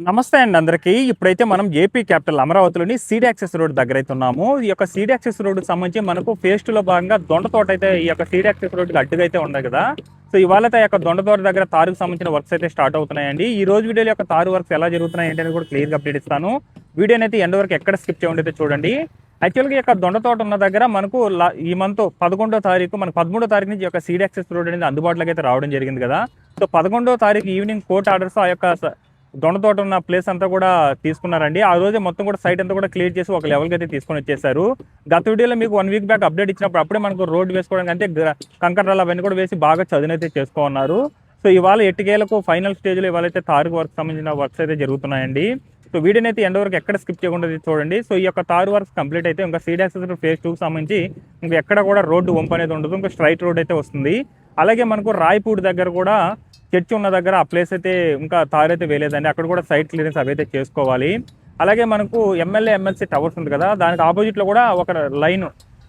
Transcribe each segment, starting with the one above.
నమస్తే అండి అందరికీ. ఇప్పుడైతే మనం ఏపీ క్యాపిటల్ అమరావతిలోని సీడీ యాక్సెస్ రోడ్ దగ్గర అయితే ఉన్నాము. ఈ యొక్క సీడీ యాక్సెస్ రోడ్డుకి సంబంధించి మనకు ఫేజ్ 2లో భాగంగా దొండ తోట అయితే ఈ యొక్క సీడీ యాక్సెస్ రోడ్డుకి అడ్డుగా అయితే ఉన్నాయి కదా. సో ఇవాళైతే ఆ యొక్క దొండ తోట దగ్గర తారుకు సంబంధించిన వర్క్స్ అయితే స్టార్ట్ అవుతున్నాయండి. ఈ రోజు వీడియోలో యొక్క తారు వర్క్స్ ఎలా జరుగుతున్నాయి ఏంటని కూడా క్లియర్గా అప్డేట్ ఇస్తాను. వీడియోని అయితే ఎండ్ వరకు ఎక్కడ స్కిప్ చేయకుండా అయితే చూడండి. యాక్చువల్గా ఈ యొక్క దొండ తోట ఉన్న దగ్గర మనకు ఈ మంత్ 11వ తారీఖు మనకు 13వ తారీఖు నుంచి ఈ యొక్క సీడీ యాక్సెస్ రోడ్ అనేది అందుబాటులోకి అయితే రావడం జరిగింది కదా. సో 11వ తారీఖు ఈవినింగ్ కోర్ట్ ఆర్డర్స్ ఆ యొక్క దొండ తోట ఉన్న ప్లేస్ అంతా కూడా తీసుకున్నారండి. ఆ రోజే మొత్తం కూడా సైట్ అంతా కూడా క్లియర్ చేసి ఒక లెవెల్కి అయితే తీసుకొని వచ్చేసారు. గత వీడియోలో మీకు 1 వీక్ బ్యాక్ అప్డేట్ ఇచ్చినప్పుడు అప్పుడే మనకు రోడ్ వేసుకోవడానికి అంటే కంకర్రాలు అవన్నీ కూడా వేసి బాగా చదునైతే చేసుకోన్నారు. సో ఇవాళ ఎట్టుకేలకు ఫైనల్ స్టేజ్లో ఇవాళ అయితే తారు వర్క్ సంబంధించిన వర్క్స్ అయితే జరుగుతున్నాయండి. సో వీడియోని అయితే ఎండ్ వరకు ఎక్కడ స్కిప్ చేయకుండా చూడండి. సో ఈ యొక్క తారు వర్క్స్ కంప్లీట్ అయితే ఇంకా సీడీ యాక్సెస్ ఫేజ్ 2కి సంబంధించి ఇంకా ఎక్కడ కూడా రోడ్డు వంపు అనేది ఉండదు, ఇంకా స్ట్రైట్ రోడ్ అయితే వస్తుంది. అలాగే మనకు రాయపూడి దగ్గర కూడా చర్చి ఉన్న దగ్గర ఆ ప్లేస్ అయితే ఇంకా తారైతే వేయలేదండి. అక్కడ కూడా సైట్ క్లియరెన్స్ అవైతే చేసుకోవాలి. అలాగే మనకు ఎమ్మెల్యే ఎమ్మెల్సీ టవర్స్ ఉంది కదా, దానికి ఆపోజిట్లో కూడా ఒక లైన్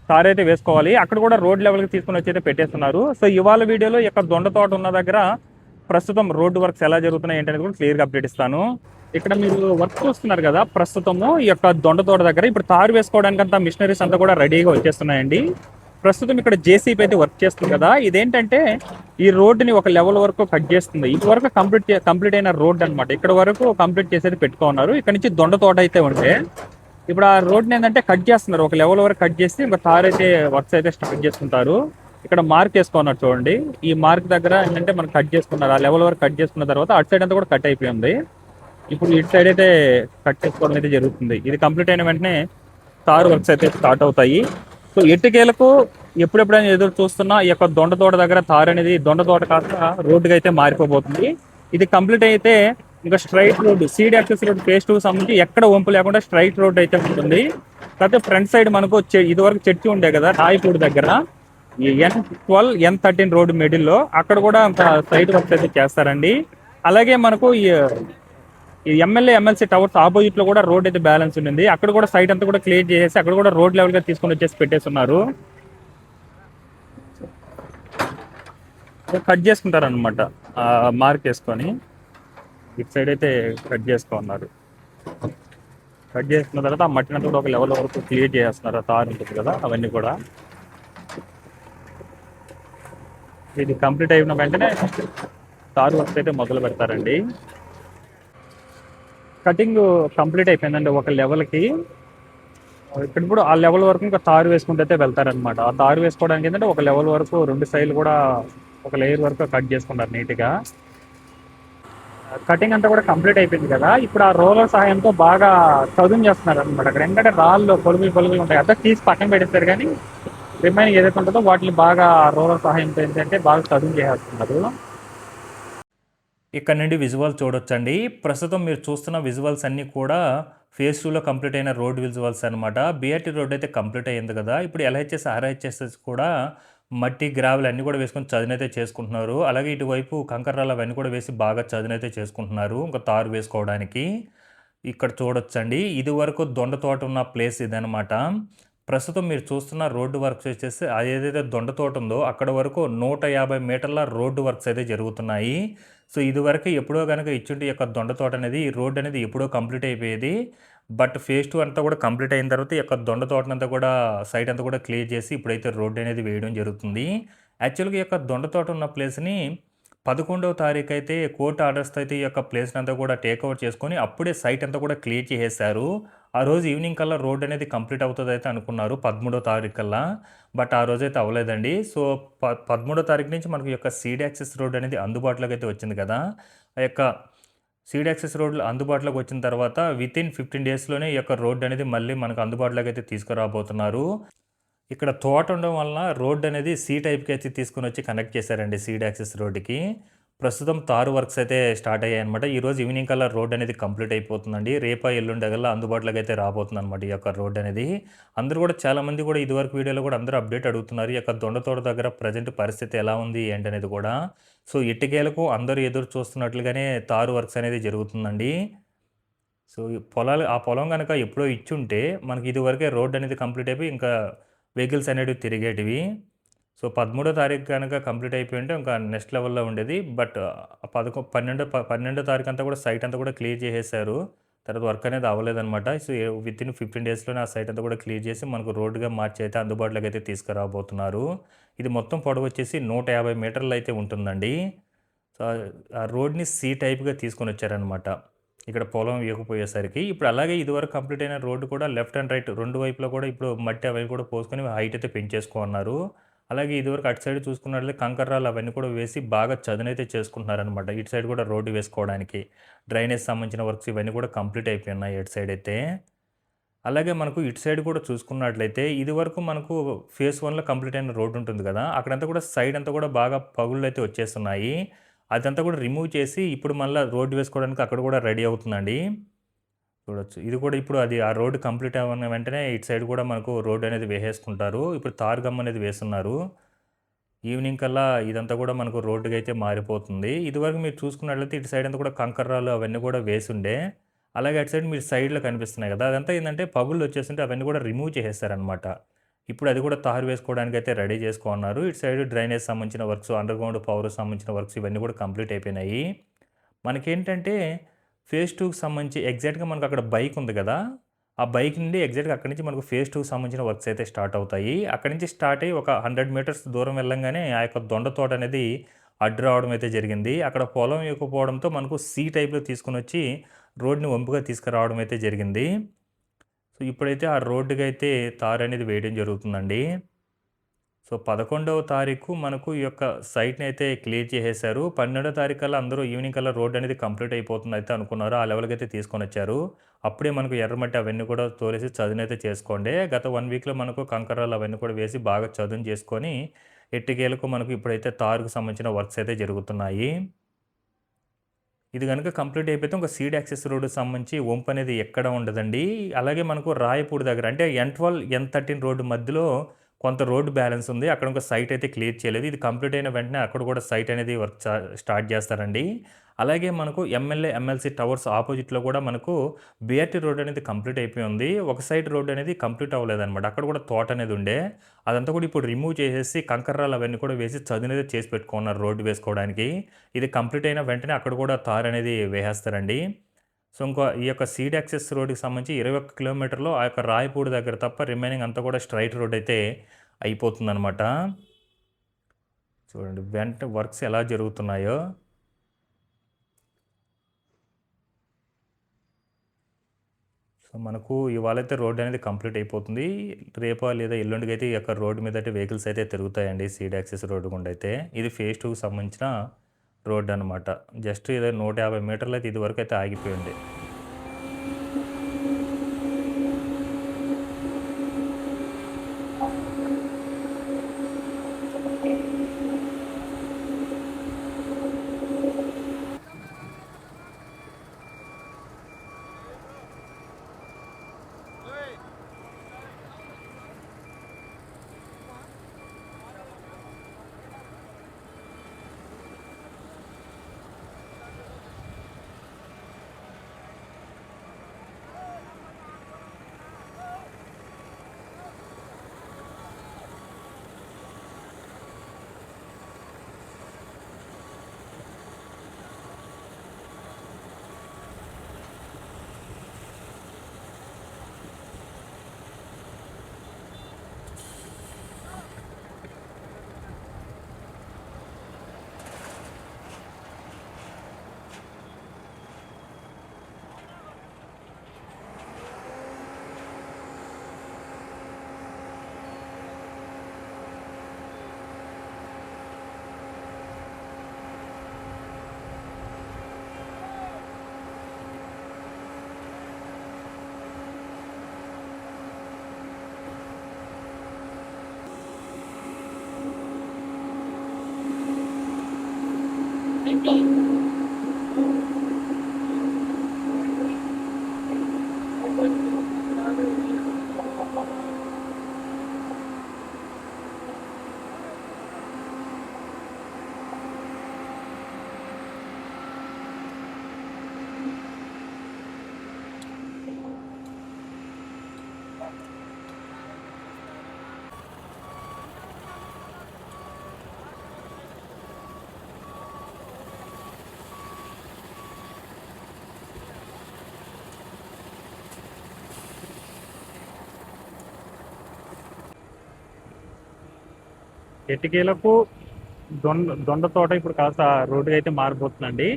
తారైతే వేసుకోవాలి. అక్కడ కూడా రోడ్ లెవెల్కి తీసుకుని వచ్చి అయితే పెట్టేస్తున్నారు. సో ఇవాళ వీడియోలో ఇక్కడ దొండ తోట ఉన్న దగ్గర ప్రస్తుతం రోడ్డు వర్క్స్ ఎలా జరుగుతున్నాయి ఏంటనేది కూడా క్లియర్గా అప్డేట్ ఇస్తాను. ఇక్కడ మీరు వర్క్ చూస్తున్నారు కదా, ప్రస్తుతము ఈ యొక్క దొండ తోట దగ్గర ఇప్పుడు తారు వేసుకోవడానికి అంతా మిషనరీస్ అంతా కూడా రెడీగా వచ్చేస్తున్నాయండి. ప్రస్తుతం ఇక్కడ జేసీబీ అయితే వర్క్ చేస్తుంది కదా. ఇదేంటంటే ఈ రోడ్డుని ఒక లెవెల్ వరకు కట్ చేస్తుంది. ఇది వరకు కంప్లీట్ అయిన రోడ్ అనమాట. ఇక్కడ వరకు కంప్లీట్ చేసేది పెట్టుకున్నారు. ఇక్కడ నుంచి దొండ తోట అయితే ఉంటే ఇప్పుడు ఆ రోడ్ని ఏంటంటే కట్ చేస్తున్నారు. ఒక లెవెల్ వరకు కట్ చేసి ఇంకా తార్ అయితే వర్క్స్ అయితే స్టార్ట్ చేసుకుంటారు. ఇక్కడ మార్క్ వేసుకున్నారు చూడండి. ఈ మార్క్ దగ్గర ఏంటంటే మనం కట్ చేసుకున్నారు. ఆ లెవెల్ వరకు కట్ చేసుకున్న తర్వాత అటు సైడ్ అంతా కూడా కట్ అయిపోయింది. ఇప్పుడు ఇటు సైడ్ అయితే కట్ చేసుకోవడం అయితే జరుగుతుంది. ఇది కంప్లీట్ అయిన వెంటనే తారు వర్క్స్ అయితే స్టార్ట్ అవుతాయి. సో ఎట్టుకేలకు ఎప్పుడెప్పుడైనా ఎదురు చూస్తున్నా ఈ యొక్క దొండ తోట దగ్గర తారు అనేది దొండ తోట కాస్త రోడ్డుగా అయితే మారిపోబోతుంది. ఇది కంప్లీట్ అయితే ఇంకా straight road CD access road phase 2 సంబంధించి ఎక్కడ వంపు లేకుండా స్ట్రైట్ రోడ్ అయితే ఉంటుంది. కాకపోతే ఫ్రంట్ సైడ్ మనకు ఇది వరకు చర్చి ఉండే కదా రాయపూడి దగ్గర, ఈ N12 N13 రోడ్ మిడిల్లో అక్కడ కూడా సైడ్ వర్క్స్ అయితే చేస్తారండి. అలాగే మనకు ఈ ఎమ్మెల్యే ఎమ్మెల్సీ టవర్స్ ఆపోజిట్ లో కూడా రోడ్ అయితే బ్యాలెన్స్ ఉంది. అక్కడ కూడా సైట్ అంతా కూడా క్లియర్ చేసేసి అక్కడ కూడా రోడ్ లెవెల్ గా తీసుకొని వచ్చేసి పెట్టేస్తున్నారు. కట్ చేసుకుంటారు అనమాట, మార్క్ వేసుకొని ఇటు సైడ్ అయితే కట్ చేసుకున్నారు. కట్ చేసుకున్న తర్వాత ఆ మట్టినంతా కూడా ఒక లెవెల్ వరకు క్లియర్ చేస్తున్నారు. తారు ఉంటుంది కదా, అవన్నీ కూడా ఇది కంప్లీట్ అయిన వెంటనే తారు వర్క్ అయితే మొదలు పెడతారండి. కటింగ్ కంప్లీట్ అయిపోయిందండి ఒక లెవెల్కి. ఇక్కడ ఇప్పుడు ఆ లెవెల్ వరకు ఇంకా తారు వేసుకుంటే అయితే వెళ్తారనమాట. ఆ తారు వేసుకోవడానికి ఏంటంటే ఒక లెవెల్ వరకు 2 సైడ్లు కూడా ఒక లేయర్ వరకు కట్ చేసుకున్నారు నీట్గా. కటింగ్ అంతా కూడా కంప్లీట్ అయిపోయింది కదా. ఇప్పుడు ఆ రోలర్ సహాయంతో బాగా చదును చేస్తున్నారు అనమాట. అక్కడ ఏంటంటే రాళ్ళు పొలుగులు ఉంటాయి, అదే తీసి పక్కన పెట్టేస్తారు. కానీ రిమైనింగ్ ఏదైతే ఉంటుందో వాటిని బాగా రోలర్ సహాయంతో ఏంటంటే బాగా చదును చేస్తున్నారు. ఇక్కడ నుండి విజువల్ చూడొచ్చండి. ప్రస్తుతం మీరు చూస్తున్న విజువల్స్ అన్నీ కూడా ఫేజ్ 2లో కంప్లీట్ అయిన రోడ్ విజువల్స్ అనమాట. బీఆర్టీ రోడ్ అయితే కంప్లీట్ అయ్యింది కదా. ఇప్పుడు ఎల్హెచ్ఎస్ ఆర్హెచ్ఎస్ కూడా మట్టి గ్రావెల్ అన్నీ కూడా వేసుకొని చదునైతే చేసుకుంటున్నారు. అలాగే ఇటువైపు కంకర్రాలు అవన్నీ కూడా వేసి బాగా చదునైతే చేసుకుంటున్నారు ఇంకా తారు వేసుకోవడానికి. ఇక్కడ చూడొచ్చండి, ఇది వరకు దొండ తోట ఉన్న ప్లేస్ ఇదనమాట. ప్రస్తుతం మీరు చూస్తున్న రోడ్డు వర్క్స్ వచ్చేసి అది ఏదైతే దొండ తోట ఉందో అక్కడ వరకు 150 మీటర్ల రోడ్డు వర్క్స్ అయితే జరుగుతున్నాయి. సో ఇదివరకు ఎప్పుడో కనుక ఇచ్చుంటే ఈ యొక్క దొండ తోట అనేది ఈ రోడ్ అనేది ఎప్పుడో కంప్లీట్ అయిపోయేది. బట్ ఫేజ్ 2 అంతా కూడా కంప్లీట్ అయిన తర్వాత ఈ యొక్క దొండ తోటనంతా కూడా సైట్ అంతా కూడా క్లియర్ చేసి ఇప్పుడైతే రోడ్ అనేది వేయడం జరుగుతుంది. యాక్చువల్గా ఈ యొక్క దొండ తోట ఉన్న ప్లేస్ని 11వ తారీఖు అయితే కోర్టు ఆర్డర్స్తో అయితే ఈ యొక్క ప్లేస్ని అంతా కూడా టేక్ఓవర్ చేసుకొని అప్పుడే సైట్ అంతా కూడా క్లియర్ చేసేసారు. ఆ రోజు ఈవినింగ్ కల్లా రోడ్ అనేది కంప్లీట్ అవుతుంది అయితే అనుకున్నారు 13వ తారీఖు కల్లా. బట్ ఆ రోజు అయితే అవ్వలేదండి. సో 13వ తారీఖు నుంచి మనకు ఈ యొక్క సీడీ యాక్సెస్ రోడ్ అనేది అందుబాటులోకి అయితే వచ్చింది కదా. ఆ యొక్క సీడీ యాక్సెస్ రోడ్లు అందుబాటులోకి వచ్చిన తర్వాత వితిన్ 15 డేస్లోనే ఈ యొక్క రోడ్ అనేది మళ్ళీ మనకు అందుబాటులోకి అయితే తీసుకురాబోతున్నారు. ఇక్కడ తోట ఉండడం వలన రోడ్ అనేది సి టైప్కి అయితే తీసుకుని వచ్చి కనెక్ట్ చేశారండి సీడీ యాక్సెస్ రోడ్డుకి. ప్రస్తుతం తారు వర్క్స్ అయితే స్టార్ట్ అయ్యాయి అనమాట. ఈరోజు ఈవినింగ్ కల్లా రోడ్ అనేది కంప్లీట్ అయిపోతుందండి. రేపా ఎల్లుండి కల్లా అందుబాటులోకి అయితే రాబోతుంది అనమాట ఈ యొక్క రోడ్ అనేది. అందరూ కూడా చాలామంది కూడా ఇదివరకు వీడియోలో కూడా అందరూ అప్డేట్ అడుగుతున్నారు ఈ యొక్క దొండతోట దగ్గర ప్రజెంట్ పరిస్థితి ఎలా ఉంది ఏంటనేది కూడా. సో ఇటుకేలకు అందరూ ఎదురు చూస్తున్నట్లుగానే తారు వర్క్స్ అనేది జరుగుతుందండి. సో ఆ పొలం కనుక ఎప్పుడో ఇచ్చుంటే మనకి ఇదివరకే రోడ్ అనేది కంప్లీట్ అయిపోయి ఇంకా వెహికల్స్ అనేవి తిరిగేటివి. సో 13వ తారీఖు గనక కంప్లీట్ అయిపోయి ఉంటే ఇంకా నెక్స్ట్ లెవెల్‌లో ఉండేది. బట్ 12 తారీఖు అంతా కూడా సైట్ అంతా కూడా క్లియర్ చేసేసారు. తర్వాత వర్క్ అనేది అవ్వలేదనమాట. సో, వితిన్ 15 డేస్‌లోనే ఆ సైట్ అంతా కూడా క్లియర్ చేసి మనకు రోడ్‌గా మార్చి అయితే అందుబాటులోకి అయితే తీసుకురాబోతున్నారు. ఇది మొత్తం పొడవొచ్చేసి 150 మీటర్లయితే ఉంటుందండి. సో, ఆ రోడ్‌ని సి టైప్‌గా తీసుకొనొచ్చారనమాట. ఇక్కడ పొలం ఇయ్యకపోయేసరికి. ఇప్పుడు అలాగే ఇదివరకు కంప్లీట్ అయిన రోడ్డు కూడా లెఫ్ట్ అండ్ రైట్ 2 వైపులా కూడా ఇప్పుడు మట్టి అవి కూడా పోసుకొని హైట్ అయితే పెంచేసుకున్నారు. అలాగే ఇదివరకు అటు సైడ్ చూసుకున్నట్లయితే కంకర రాళ్ళు అవన్నీ కూడా వేసి బాగా చదునైతే చేసుకుంటున్నారనమాట. ఇటు సైడ్ కూడా రోడ్డు వేసుకోవడానికి. డ్రైనేజ్ సంబంధించిన వర్క్స్ ఇవన్నీ కూడా కంప్లీట్ అయిపోయినాయి ఇటు సైడ్ అయితే. అలాగే మనకు ఇటు సైడ్ కూడా చూసుకున్నట్లయితే ఇదివరకు మనకు ఫేజ్ 1లో కంప్లీట్ అయిన రోడ్ ఉంటుంది కదా! అక్కడంతా కూడా సైడ్ అంతా కూడా బాగా పగుళ్ళైతే వచ్చేస్తున్నాయి. అదంతా కూడా రిమూవ్ చేసి ఇప్పుడు మళ్ళా రోడ్ వేసుకోవడానికి అక్కడ కూడా రెడీ అవుతుందండి. చూడొచ్చు. ఇది కూడా ఇప్పుడు అది ఆ రోడ్ కంప్లీట్ అవ్వన వెంటనే ఇటు సైడ్ కూడా మనకు రోడ్ అనేది వేసేసుకుంటారు. ఇప్పుడు తారు గమ్ అనేది వేస్తున్నారు. ఈవినింగ్ కల్లా ఇదంతా కూడా మనకు రోడ్డుకైతే మారిపోతుంది. ఇదివరకు మీరు చూసుకున్నట్లయితే ఇటు సైడ్ అంతా కూడా కంకర రాళ్ళు అవన్నీ కూడా వేసుండే. అలాగే అటు సైడ్ మీరు సైడ్‌లో కనిపిస్తున్నాయి కదా! అదంతా ఏందంటే పగుళ్ళు వచ్చేస్తుంటే అవన్నీ కూడా రిమూవ్ చేసేసారనమాట. ఇప్పుడు అది కూడా తారు వేసుకోవడానికైతే రెడీ చేసుకోన్నారు. ఇటు సైడ్ డ్రైనేజ్ సంబంధించిన వర్క్స్, అండర్‌గ్రౌండ్ పవర్ సంబంధించిన వర్క్స్ ఇవన్నీ కూడా కంప్లీట్ అయిపోయినాయి. మనకేంటంటే ఫేజ్ 2కి సంబంధించి ఎగ్జాక్ట్‌గా మనకు అక్కడ బైక్ ఉంది కదా! ఆ బైక్ నుండి ఎగ్జాక్ట్‌గా అక్కడి నుంచి మనకు ఫేజ్ 2కి సంబంధించిన వర్క్స్ అయితే స్టార్ట్ అవుతాయి. అక్కడి నుంచి స్టార్ట్ అయ్యి ఒక 100 మీటర్స్ దూరం వెళ్ళంగానే ఆ యొక్క దొండ తోట అనేది అడ్డు రావడం అయితే జరిగింది. అక్కడ పొలం ఇవ్వకపోవడంతో మనకు సి టైప్‌లో తీసుకొనొచ్చి రోడ్‌ని వంపుగా తీసుకురావడం అయితే జరిగింది. సో, ఇప్పుడైతే ఆ రోడ్డుకైతే తారనేది వేయడం జరుగుతుందండి. సో, 11వ తారీఖు మనకు ఈ యొక్క సైట్‌ని అయితే క్లియర్ చేసేశారు. 12వ తారీఖు కల్లా అందరూ ఈవినింగ్ కల్లా రోడ్ అనేది కంప్లీట్ అయిపోతుందయితే అనుకున్నారు. ఆ లెవెల్‌కి అయితే తీసుకొనొచ్చారు. అప్పుడే మనకు ఎర్రమట్టి అవన్నీ కూడా తోలేసి చదునైతే చేసుకోండే. గత 1 వీక్‌లో మనకు కంకర్రాళ్ళు అవన్నీ కూడా వేసి బాగా చదును చేసుకొని, ఎట్టకేలకు మనకు ఇప్పుడైతే తారుకు సంబంధించిన వర్క్స్ అయితే జరుగుతున్నాయి. ఇది గనుక కంప్లీట్ అయిపోతే ఒక సీడ్ యాక్సెస్ రోడ్‌కి సంబంధించి వంపనేది ఎక్కడ ఉండదండి. అలాగే మనకు రాయపూడి దగ్గర అంటే N12, N13 రోడ్డు మధ్యలో కొంత రోడ్ బ్యాలెన్స్ ఉంది. అక్కడ ఒక సైట్ అయితే క్లియర్ చేయలేదు. ఇది కంప్లీట్ అయిన వెంటనే అక్కడ కూడా సైట్ అనేది వర్క్ స్టార్ట్ చేస్తారండి. అలాగే మనకు ఎమ్మెల్యే, ఎమ్మెల్సీ టవర్స్ ఆపోజిట్‌లో కూడా మనకు బీఆర్టీ రోడ్ అనేది కంప్లీట్ అయిపోయి ఉంది. ఒక సైడ్ రోడ్ అనేది కంప్లీట్ అవ్వలేదన్నమాట. అక్కడ కూడా తోట అనేది ఉండే. అదంతా కూడా ఇప్పుడు రిమూవ్ చేసేసి కంకర్రాళ్ళు అవన్నీ కూడా వేసి చదునైతే చేసి పెట్టుకున్నారు రోడ్డు వేసుకోవడానికి. ఇది కంప్లీట్ అయిన వెంటనే అక్కడ కూడా తార్ అనేది వేసేస్తారండి. సో, ఇంకో ఈ యొక్క సీడ్ యాక్సెస్ రోడ్‌కి సంబంధించి 21 కిలోమీటర్‌లో ఆ యొక్క రాయపూడి దగ్గర తప్ప రిమైనింగ్ అంతా కూడా స్ట్రెయిట్ రోడ్ అయితే అయిపోతుందనమాట. చూడండి వర్క్స్ ఎలా జరుగుతున్నాయో. సో, మనకు ఇవాళైతే రోడ్ అనేది కంప్లీట్ అయిపోతుంది. రేపో లేదా ఎల్లుండికైతే ఈ యొక్క రోడ్ మీదయితే వెహికల్స్ అయితే తిరుగుతాయండి సీడ్ యాక్సెస్ రోడ్ గుండా అయితే. ఇది ఫేజ్ 2కి సంబంధించిన రోడ్ అనమాట. జస్ట్ ఏదో 150 మీటర్లు అయితే ఇదివరకైతే ఆగిపోయింది. ఎటికేలకు దొండ తోట ఇప్పుడు కాస్త రోడ్డుగా అయితే మారిపోతుందండి.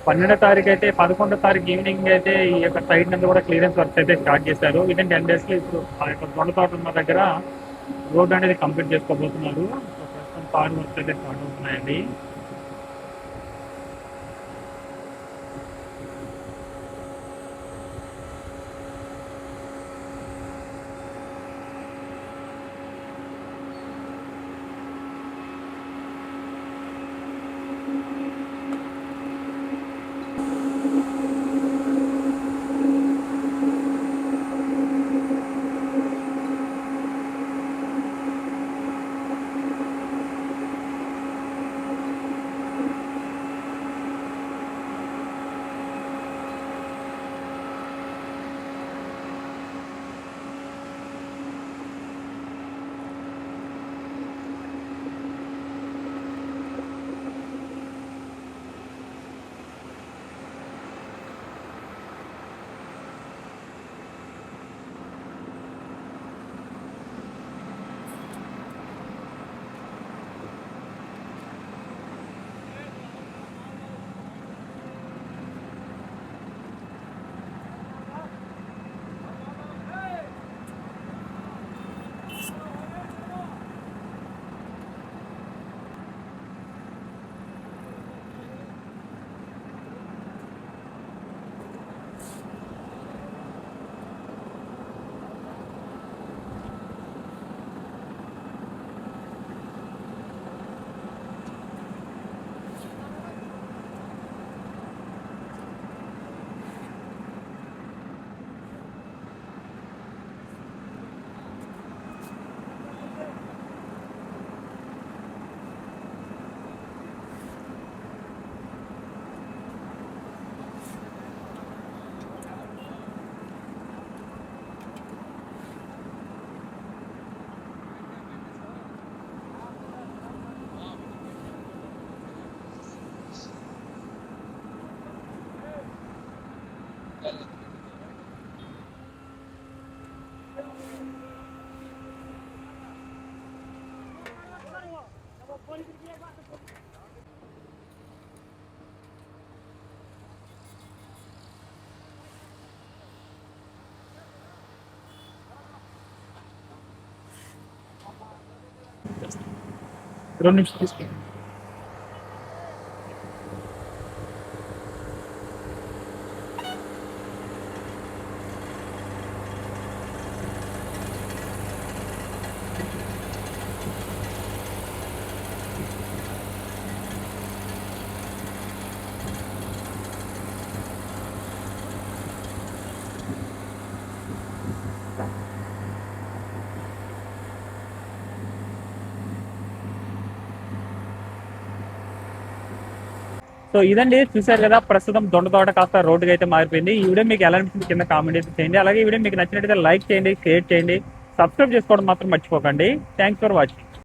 12వ తారీఖు అయితే 11వ తారీఖు ఈవినింగ్ అయితే ఈ యొక్క సైడ్ నుంచి కూడా క్లియరెన్స్ వర్క్స్ అయితే స్టార్ట్ చేశారు. విదిన్ 10 days లో ఇప్పుడు ఆ యొక్క దొండ తోట ఉన్న దగ్గర రోడ్ అనేది కంప్లీట్ చేసుకోబోతున్నారు. సో ప్రస్తుతం తార్ వర్క్స్ అయితే స్టార్ట్ అవుతున్నాయండి. రెండు నిమిషాలు తీసుకోండి. సో ఇదండి, చూసారు కదా ప్రస్తుతం దొండ తోట కాస్త రోడ్డుగా అయితే మారిపోయింది. ఈ వీడియో మీకు ఎలా అనిపించింది కింద కామెంట్ అయితే చేయండి. అలాగే ఈ వీడియో మీకు నచ్చినట్టయితే లైక్ చేయండి, షేర్ చేయండి, సబ్స్క్రైబ్ చేసుకోవడం మాత్రం మర్చిపోకండి. Thanks for watching.